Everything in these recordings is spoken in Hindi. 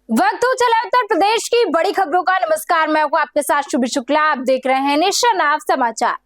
वक्त हो चला उत्तर प्रदेश की बड़ी खबरों का। नमस्कार, मैं हूं आपके साथ शुभ शुक्ला। आप देख रहे हैं नेशन नाव समाचार।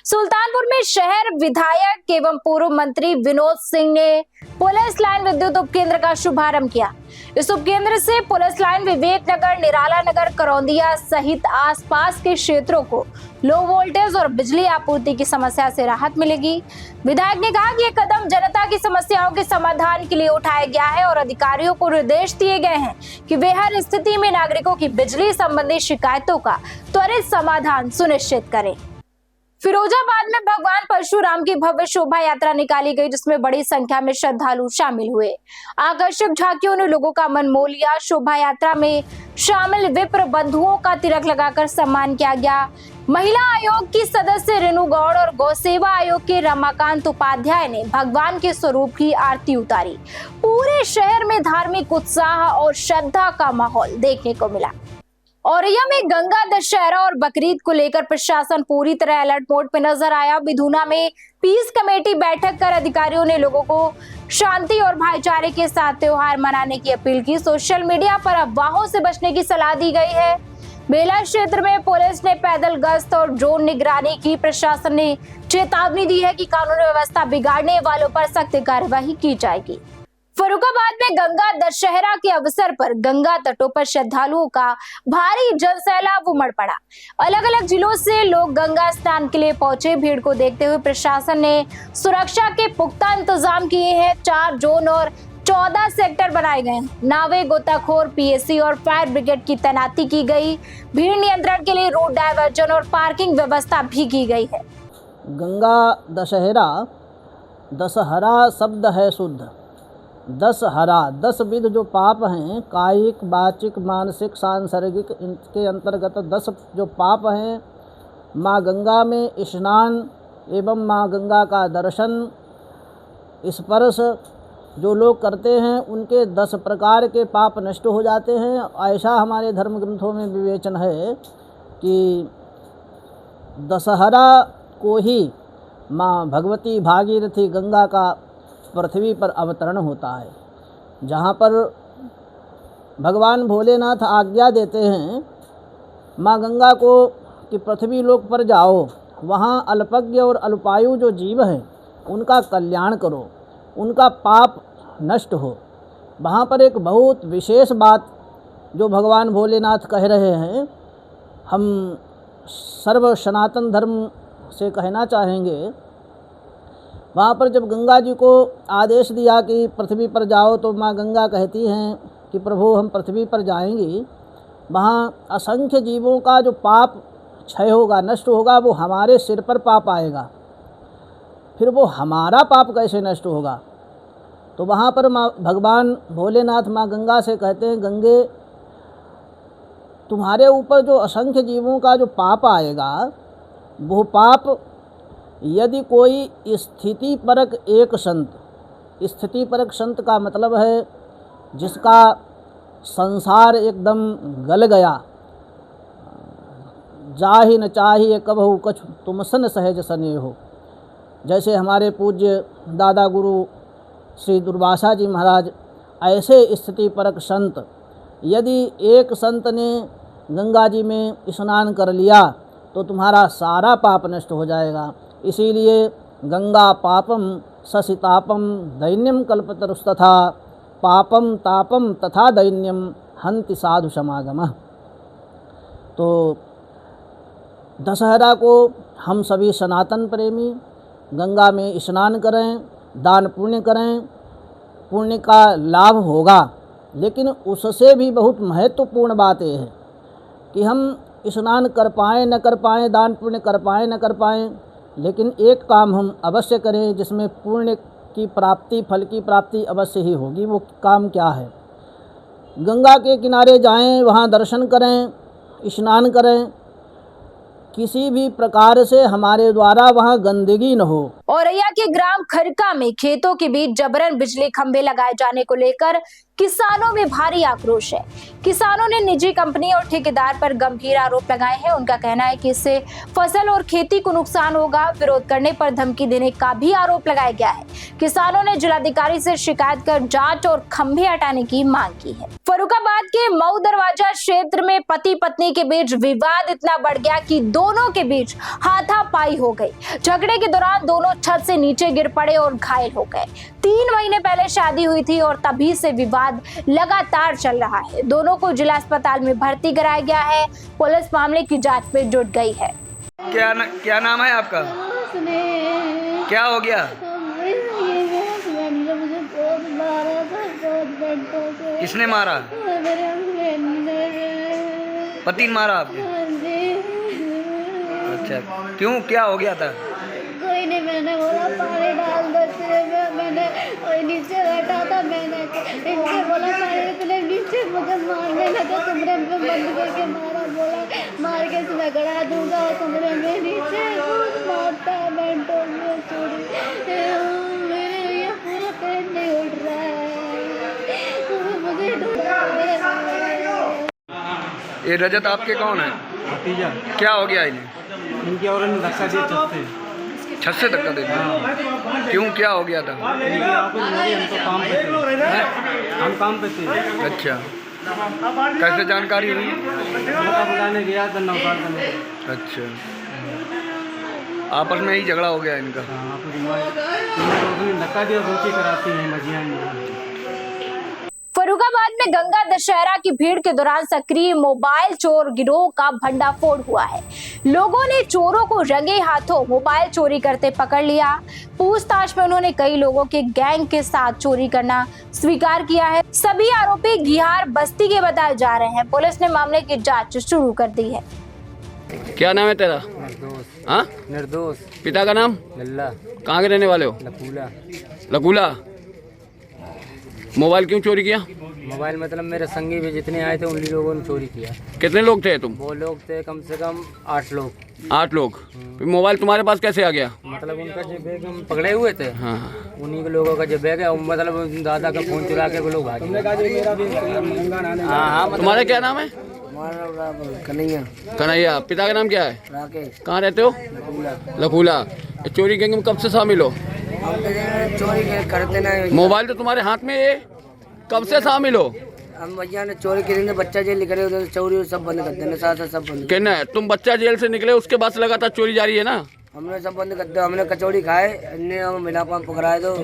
सुल्तानपुर में शहर विधायक एवं पूर्व मंत्री विनोद सिंह ने पुलिस लाइन विद्युत उपकेंद्र का शुभारंभ किया। इस उपकेंद्र से पुलिस लाइन विवेक नगर, निराला नगर, करौंदिया सहित आसपास के क्षेत्रों को लो वोल्टेज और बिजली आपूर्ति की समस्या से राहत मिलेगी। विधायक ने कहा कि ये कदम जनता की समस्याओं के समाधान के लिए उठाया गया है और अधिकारियों को निर्देश दिए गए हैं कि वे हर स्थिति में नागरिकों की बिजली संबंधी शिकायतों का त्वरित समाधान सुनिश्चित करें। फिरोजाबाद में भगवान परशुराम की भव्य शोभा यात्रा निकाली गई, जिसमें बड़ी संख्या में श्रद्धालु शामिल हुए। आकर्षक झांकियों ने लोगों का मन मोह लिया। शोभा यात्रा में शामिल विप्र बंधुओं का तिलक लगाकर सम्मान किया गया। महिला आयोग की सदस्य रेणु गौड़ और गौ सेवा आयोग के रमाकांत उपाध्याय ने भगवान के स्वरूप की आरती उतारी। पूरे शहर में धार्मिक उत्साह और श्रद्धा का माहौल देखने को मिला। औरैया में गंगा दशहरा और बकरीद को लेकर प्रशासन पूरी तरह अलर्ट मोड पे नजर आया। बिधुना में पीस कमेटी बैठक कर अधिकारियों ने लोगों को शांति और भाईचारे के साथ त्योहार मनाने की अपील की। सोशल मीडिया पर अफवाहों से बचने की सलाह दी गई है। मेला क्षेत्र में पुलिस ने पैदल गश्त और ड्रोन निगरानी की। प्रशासन ने चेतावनी दी है कि कानून व्यवस्था बिगाड़ने वालों पर सख्त कार्रवाई की जाएगी। फर्रुखाबाद में गंगा दशहरा के अवसर पर गंगा तटों पर श्रद्धालुओं का भारी जनसैलाब उमड़ पड़ा। अलग अलग जिलों से लोग गंगा स्नान के लिए पहुंचे। भीड़ को देखते हुए प्रशासन ने सुरक्षा के पुख्ता इंतजाम किए हैं। 4 जोन और 14 सेक्टर बनाए गए हैं। नावे, गोताखोर, पीएसी और फायर ब्रिगेड की तैनाती की गई। भीड़ नियंत्रण के लिए रोड डायवर्जन और पार्किंग व्यवस्था भी की गई है। गंगा दशहरा, दशहरा शब्द है शुद्ध। 10 हरा, 10 विध जो पाप हैं, कायिक, वाचिक, मानसिक, सांसर्गिक, इनके अंतर्गत 10 जो पाप हैं, माँ गंगा में स्नान एवं माँ गंगा का दर्शन, स्पर्श जो लोग करते हैं उनके 10 प्रकार के पाप नष्ट हो जाते हैं। ऐसा हमारे धर्म ग्रंथों में विवेचन है कि दशहरा को ही माँ भगवती भागीरथी गंगा का पृथ्वी पर अवतरण होता है, जहाँ पर भगवान भोलेनाथ आज्ञा देते हैं माँ गंगा को कि पृथ्वी लोक पर जाओ, वहाँ अल्पज्ञ और अल्पायु जो जीव हैं उनका कल्याण करो, उनका पाप नष्ट हो। वहाँ पर एक बहुत विशेष बात जो भगवान भोलेनाथ कह रहे हैं, हम सर्व सनातन धर्म से कहना चाहेंगे। वहाँ पर जब गंगा जी को आदेश दिया कि पृथ्वी पर जाओ, तो माँ गंगा कहती हैं कि प्रभु हम पृथ्वी पर जाएंगी, वहाँ असंख्य जीवों का जो पाप क्षय होगा, नष्ट होगा, वो हमारे सिर पर पाप आएगा। फिर वो हमारा पाप कैसे नष्ट होगा? तो वहाँ पर माँ भगवान भोलेनाथ माँ गंगा से कहते हैं, गंगे तुम्हारे ऊपर जो असंख्य जीवों का जो पाप आएगा, वो पाप यदि कोई स्थिति परक एक संत, स्थिति परक संत का मतलब है जिसका संसार एकदम गल गया, जाहि न चाहिए कबहु कछ तुम सन सहज सने हो। जैसे हमारे पूज्य दादा गुरु श्री दुर्वासा जी महाराज, ऐसे स्थिति परक संत, यदि एक संत ने गंगा जी में स्नान कर लिया तो तुम्हारा सारा पाप नष्ट हो जाएगा। इसीलिए गंगा पापम ससितापम दैन्यम कल्पतरुस्तथा पापम तापम तथा दैन्यम हन्ति साधु समागमः। तो दशहरा को हम सभी सनातन प्रेमी गंगा में स्नान करें, दान पुण्य करें, पुण्य का लाभ होगा। लेकिन उससे भी बहुत महत्वपूर्ण बात यह है कि हम स्नान कर पाएँ न कर पाएँ, दान पुण्य कर पाएँ न कर पाएँ, लेकिन एक काम हम अवश्य करें जिसमें पुण्य की प्राप्ति, फल की प्राप्ति अवश्य ही होगी। वो काम क्या है? गंगा के किनारे जाएं, वहाँ दर्शन करें, स्नान करें, किसी भी प्रकार से हमारे द्वारा वहाँ गंदगी न हो। औरैया के ग्राम खरका में खेतों के बीच जबरन बिजली खंभे लगाए जाने को लेकर किसानों में भारी आक्रोश है। किसानों ने निजी कंपनी और ठेकेदार पर गंभीर आरोप लगाए हैं। उनका कहना है कि इससे फसल और खेती को नुकसान होगा। विरोध करने पर धमकी देने का भी आरोप लगाया गया है। किसानों ने जिलाधिकारी से शिकायत कर जांच और खंभे हटाने की मांग की है। फर्रुखाबाद के मऊ दरवाजा क्षेत्र में पति पत्नी के बीच विवाद इतना बढ़ गया कि दोनों के बीच हाथापाई हो गई। झगड़े के दौरान दोनों छत से नीचे गिर पड़े और घायल हो गए। 3 महीने पहले शादी हुई थी और तभी से विवाद लगातार चल रहा है। दोनों को जिला अस्पताल में भर्ती कराया गया है। पुलिस मामले की जांच में जुट गई है। क्या नाम है आपका? क्या हो गया? किसने मारा? पति ने मारा आपके? अच्छा, क्यों, क्या हो गया था? कोई नहीं, मैंने बोला पानी डाल दो, मैंने कोई नीचे बैठा था, मैंने इनसे बोला पानी, इतने नीचे मुझे मारने लगा, कमरे में बंद करके मारा, बोला मार के इसमें गड़ा दूंगा, और कमरे में नीचे मारता है, बेंटों में चोरी, मेरे ये पूरा पेट नहीं उठ रहा है, मुझे ढूंढ रहा है। ये रजत आपके कौन है? भतीजा। क्या हो गया इन्हें? इनकी औरत ने धक्का दिया छत से धक्का दे दिया? क्यों, क्या हो गया था? हम तो काम पे थे, हम काम पे थे। अच्छा, कैसे जानकारी हुई? मौका बुलाने गया था नौकार करने। अच्छा, आपस में ही झगड़ा हो गया इनका? हाँ, उसने धक्का दिया, रोटी कराती है मजिया में। फर्रुखाबाद में गंगा दशहरा की भीड़ के दौरान सक्रिय मोबाइल चोर गिरोह का भंडाफोड़ हुआ है। लोगों ने चोरों को रंगे हाथों मोबाइल चोरी करते पकड़ लिया। पूछताछ में उन्होंने कई लोगों के गैंग के साथ चोरी करना स्वीकार किया है। सभी आरोपी गिहार बस्ती के बताए जा रहे हैं। पुलिस ने मामले की जांच शुरू कर दी है। क्या नाम है तेरा? निर्दोष। हाँ, निर्दोष। पिता का नाम? लल्ला। कहाँ के रहने वाले हो? लकूला। लकूला। मोबाइल क्यों चोरी किया? मोबाइल मतलब मेरे संगी भी जितने आए थे उन लोगों ने चोरी किया। कितने लोग थे तुम? वो लोग थे कम से कम 8 लोग। 8 लोग। फिर मोबाइल तुम्हारे पास कैसे आ गया? मतलब उनका जो बैग हम पकड़े हुए थे, हाँ, उन्हीं के लोगों का जो बैग है, मतलब दादा का फोन चुरा के वो लोग भागे। हाँ, तुम्हारा क्या नाम है? कन्हैया। कन्हैया। पिता का नाम क्या है? राकेश। कहाँ रहते हो? लकूला। चोरी गैंग में कब से शामिल हो? चोरी करते ना। मोबाइल तो तुम्हारे हाथ में है, कब से शामिल हो? हम भैया ने चोरी करेंगे, बच्चा जेल निकले उधर चोरी सब बंद कर देना, साथ सब बंद। कहना है तुम बच्चा जेल से निकले उसके बाद से लगातार चोरी जारी है ना? हमने सब बंद कर दिया। हमने कचौड़ी खाए, मिला पान पकड़ाए तो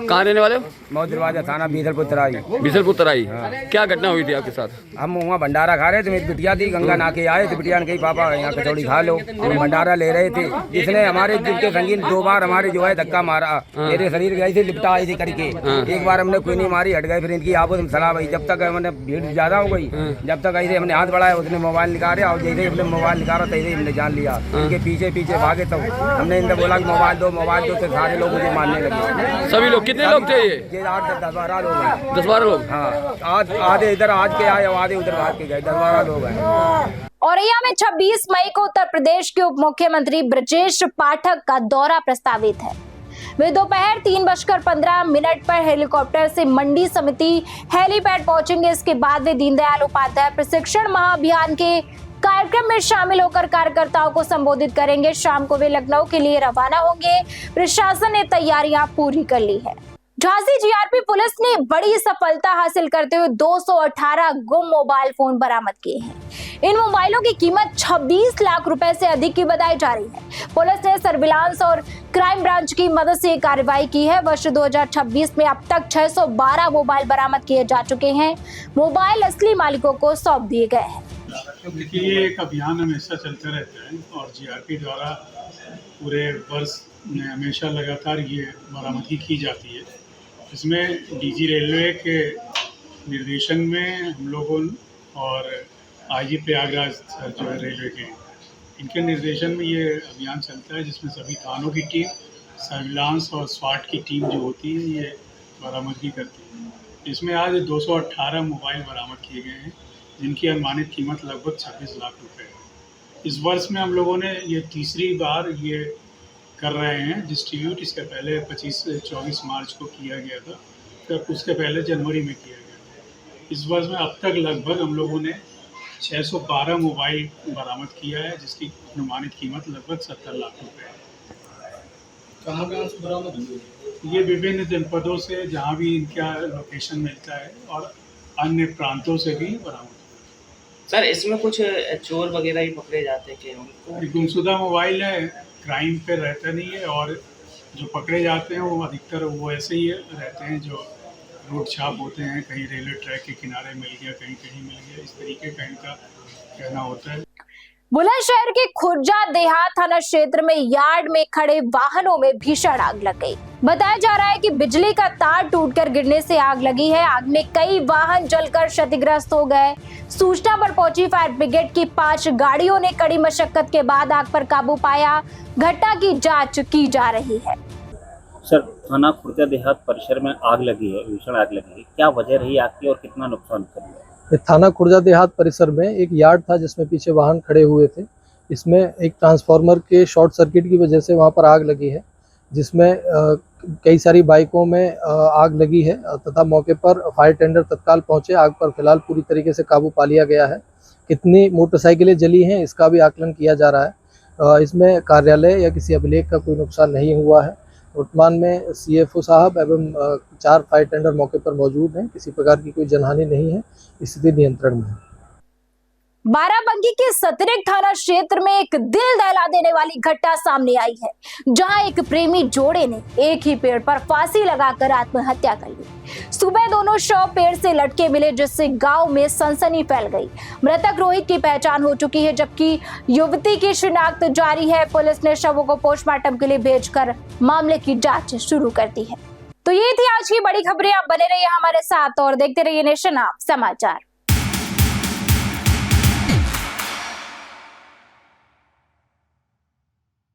कहाँ रहने वाले हो? मऊ दरवाजा थाना बीसलपुर तराई। बीसलपुर तराई। क्या घटना हुई थी आपके साथ? हम वहाँ भंडारा खा रहे थे, मेरी बिटिया थी, गंगा नाके आए थे, बिटिया ने कही पापा यहाँ कचौड़ी खा लो, हम भंडारा ले रहे थे, जिसने हमारे जिनके संगीन 2 बार हमारे जो है धक्का मारा, मेरे शरीर के ऐसे लिपटा ऐसे करके, एक बार हमने कोई नहीं मारी, हट गए, फिर इनकी आपस में सलाह भाई, जब तक हमने भीड़ ज्यादा हो गई, जब तक ऐसे हमने हाथ बढ़ाया, उसने मोबाइल निकाला, और जैसे हमने मोबाइल निकाला तैसे हमने जान लिया, उनके पीछे पीछे भागे, तो हमने इनसे बोला कि मोबाइल दो, तो सारे लोग मुझे मारने लगे। सभी लोग? कितने लोग थे ये? 8-10-12 लोग हैं। 10-12 लोग? हाँ, आधे इधर आज के आए, आधे उधर भाग के गए, 10-12 लोग हैं। औरैया में 26 मई को उत्तर प्रदेश के उप मुख्यमंत्री ब्रजेश पाठक का दौरा प्रस्तावित है। वे दोपहर 3:15 पर हेलीकॉप्टर से मंडी समिति हेलीपैड पहुंचेंगे। इसके बाद वे दीनदयाल उपाध्याय प्रशिक्षण महाअभियान के कार्यक्रम में शामिल होकर कार्यकर्ताओं को संबोधित करेंगे। शाम को वे लखनऊ के लिए रवाना होंगे। प्रशासन ने तैयारियां पूरी कर ली है। झांसी जीआरपी पुलिस ने बड़ी सफलता हासिल करते हुए 218 गुम मोबाइल फोन बरामद किए हैं। इन मोबाइलों की कीमत 26 लाख रुपए से अधिक की बताई जा रही है। पुलिस ने सर्विलांस और क्राइम ब्रांच की मदद से कार्रवाई की है। वर्ष 2026 में अब तक 612 मोबाइल बरामद किए जा चुके हैं। मोबाइल असली मालिकों को सौंप दिए गए हैं। क्योंकि ये एक अभियान हमेशा चलते रहता है और जीआरपी द्वारा पूरे वर्ष में हमेशा लगातार ये बरामदगी की जाती है। इसमें डीजी रेलवे के निर्देशन में हम लोगों और आईजी प्रयागराज सर जो है रेलवे के, इनके निर्देशन में ये अभियान चलता है, जिसमें सभी थानों की टीम, सर्विलांस और स्वाट की टीम जो होती है ये बरामदगी करती है। इसमें आज 218 मोबाइल बरामद किए गए हैं, जिनकी अनुमानित कीमत लगभग 26 लाख रुपए है। इस वर्ष में हम लोगों ने ये तीसरी बार ये कर रहे हैं डिस्ट्रीब्यूट। इसके पहले 24 मार्च को किया गया था, फिर उसके पहले जनवरी में किया गया था। इस वर्ष में अब तक लगभग हम लोगों ने 612 मोबाइल बरामद किया है, जिसकी अनुमानित कीमत लगभग 70 लाख रुपए है। कहाँ से बरामद हुए? ये विभिन्न जनपदों से, जहाँ भी इनका लोकेशन मिलता है, और अन्य प्रांतों से भी बरामद हुआ। सर इसमें कुछ चोर वगैरह ही पकड़े जाते हैं कि उनको? गुमशुदा मोबाइल है, क्राइम पे रहता नहीं है, और जो पकड़े जाते हैं वो अधिकतर वो ऐसे ही रहते हैं जो रोड छाप होते हैं, कहीं रेलवे ट्रैक के किनारे मिल गया, कहीं कहीं मिल गया, इस तरीके का इनका कहना होता है। बुलंदशहर के खुर्जा देहात थाना क्षेत्र में यार्ड में खड़े वाहनों में भीषण आग लग गई। बताया जा रहा है कि बिजली का तार टूटकर गिरने से आग लगी है। आग में कई वाहन जलकर क्षतिग्रस्त हो गए। सूचना पर पहुंची फायर ब्रिगेड की 5 गाड़ियों ने कड़ी मशक्कत के बाद आग पर काबू पाया। घटना की जांच की जा रही है। सर, थाना खुर्जा देहात परिसर में आग लगी है, भीषण आग लगी है, क्या वजह रही आग की और कितना नुकसान कर? थाना खुर्जा देहात परिसर में एक यार्ड था जिसमें पीछे वाहन खड़े हुए थे। इसमें एक ट्रांसफार्मर के शॉर्ट सर्किट की वजह से वहां पर आग लगी है, जिसमें कई सारी बाइकों में आग लगी है तथा मौके पर फायर टेंडर तत्काल पहुंचे। आग पर फिलहाल पूरी तरीके से काबू पा लिया गया है। कितनी मोटरसाइकिलें जली हैं इसका भी आकलन किया जा रहा है। इसमें कार्यालय या किसी अभिलेख का कोई नुकसान नहीं हुआ है। वर्तमान में CFO साहब एवं 4 फायर टेंडर मौके पर मौजूद हैं। किसी प्रकार की कोई जनहानि नहीं है, स्थिति नियंत्रण में है। बाराबंकी के सतरेक थाना क्षेत्र में एक दिल दहला देने वाली घटना सामने आई है, जहां एक प्रेमी जोड़े ने एक ही पेड़ पर फांसी लगाकर आत्महत्या कर ली। सुबह दोनों शव पेड़ से लटके मिले, जिससे गांव में सनसनी फैल गई। मृतक रोहित की पहचान हो चुकी है, जबकि युवती की शिनाख्त जारी है। पुलिस ने शवों को पोस्टमार्टम के लिए भेजकर मामले की जांच शुरू कर दी है। तो ये थी आज की बड़ी खबरें। आप बने रहिए हमारे साथ और देखते रहिए नेशन आप समाचार।